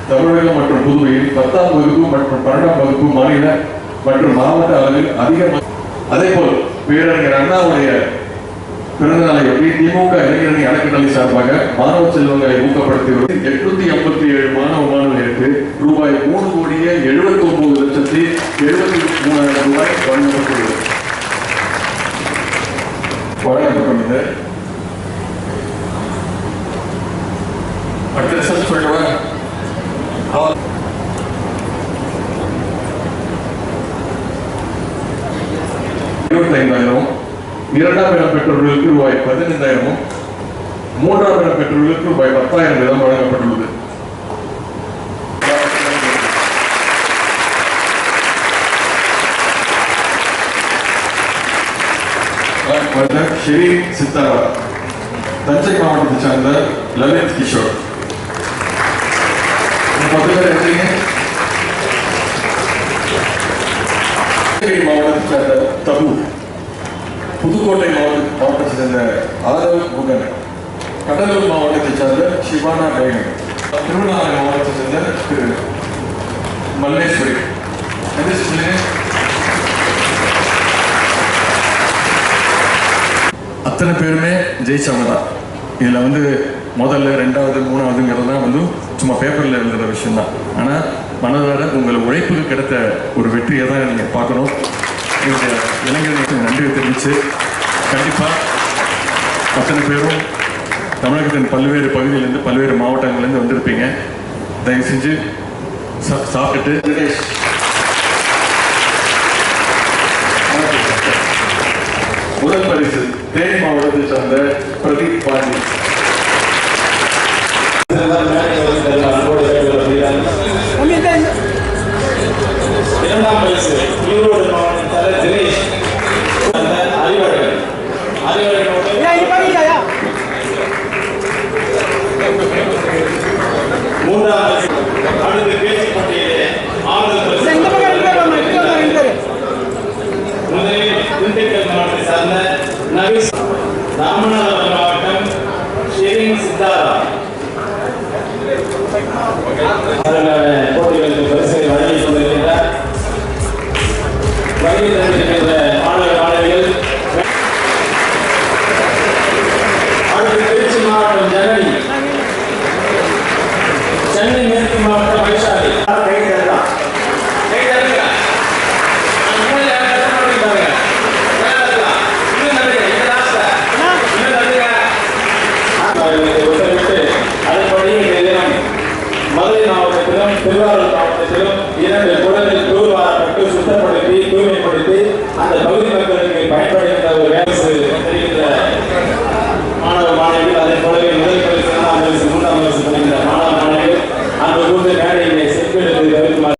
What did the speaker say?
தமிழகம் மற்றும் புதுவையில் 10ஆம் வகுப்பு மற்றும் 12ஆம் வகுப்பு மாநில மற்றும் மாவட்ட அளவில் அதிக. அதேபோல் பேரறிஞர் அண்ணாவுடைய பிறந்தநாளையொட்டி திமுக இளைஞரணி அறக்கட்டளை சார்பாக மாணவ செல்வங்களை ஊக்கப்படுத்தி 857 மாணவ மாணவியருக்கு ரூபாய் 3,79,73,000 ரூபாய் வழங்கப்பட்டுள்ளது. அடுத்த ரிசல்ட் சொல்லிடுவா. 25,000, இரண்டாம் இடம் பெற்றவர்களுக்கு ரூபாய் 15,000, மூன்றாம் இடம் பெற்றவர்களுக்கு ரூபாய் 10,000 வீதம் வழங்கப்பட்டுள்ளது. ஸ்ரீ சித்தாரா, தஞ்சை மாவட்டத்தை சார்ந்த லலித் கிஷோர். 10 பேர் எடுத்தீங்க. மாவட்டத்தை சேர்ந்த தபு, புதுக்கோட்டை மாவட்டத்தை சேர்ந்த ஆதவ் முகன், கடலூர் மாவட்டத்தை சேர்ந்த சிவானா பேகம், திருவண்ணாமலை மாவட்டத்தை சேர்ந்த திரு மல்லேஸ்வரி. அத்தனை பேருமே ஜெயிச்சவங்க தான். இதில் வந்து முதல்ல 2வது 3வதுங்கிறதுலாம் வந்து சும்மா பேப்பரில் எழுதுகிற விஷயம்தான். ஆனால் மனதார உங்கள் உழைப்புக்கு கிடைத்த ஒரு வெற்றியை தான் நீங்கள் பார்க்கணும். இந்த இளைஞர்களுக்கு நன்றி தெரிவித்து கண்டிப்பாக அத்தனை பேரும் தமிழகத்தின் பல்வேறு பகுதியிலேருந்து பல்வேறு மாவட்டங்கள்லேருந்து வந்திருப்பீங்க. தயவு செஞ்சு சாப்பிட்டுட்டு முதல் பரிசு தேனி மாவட்டத்தை சார்ந்த பிரதீப் பாண்டி. இரண்டாம் பரிசு ஈரோடு மாவட்டத்தில் தினேஷ் அறிவழகன். மூன்றாம் பரிசு அடுத்த பேச்சு போட்டியிலே ஆறுதல் பரிசு முதலில் திண்டுக்கல் மாவட்டத்தை சார்ந்த நவீஸ், ராமநாதபுரம் மாவட்டம் ஷெரிங் சித்தாரா. போட்டிகளுக்கு பரிசை வழங்கிக் கொண்டிருக்கின்றார். வருகை தந்திருக்கின்ற மாணவ மாணவிகள். அடுத்து திருச்சி மாவட்டம் ஜனனி, சென்னை மேற்கு மாவட்டம் வைஷாலி. மதுரை மாவட்டத்திலும் திருவாரூர் மாவட்டத்திலும் 2 குடங்கள் தூர்வாரப்பட்டு சுத்தப்படுத்தி தூய்மைப்படுத்தி அந்த பகுதி மக்களுக்கு பயன்படுகின்ற ஒரு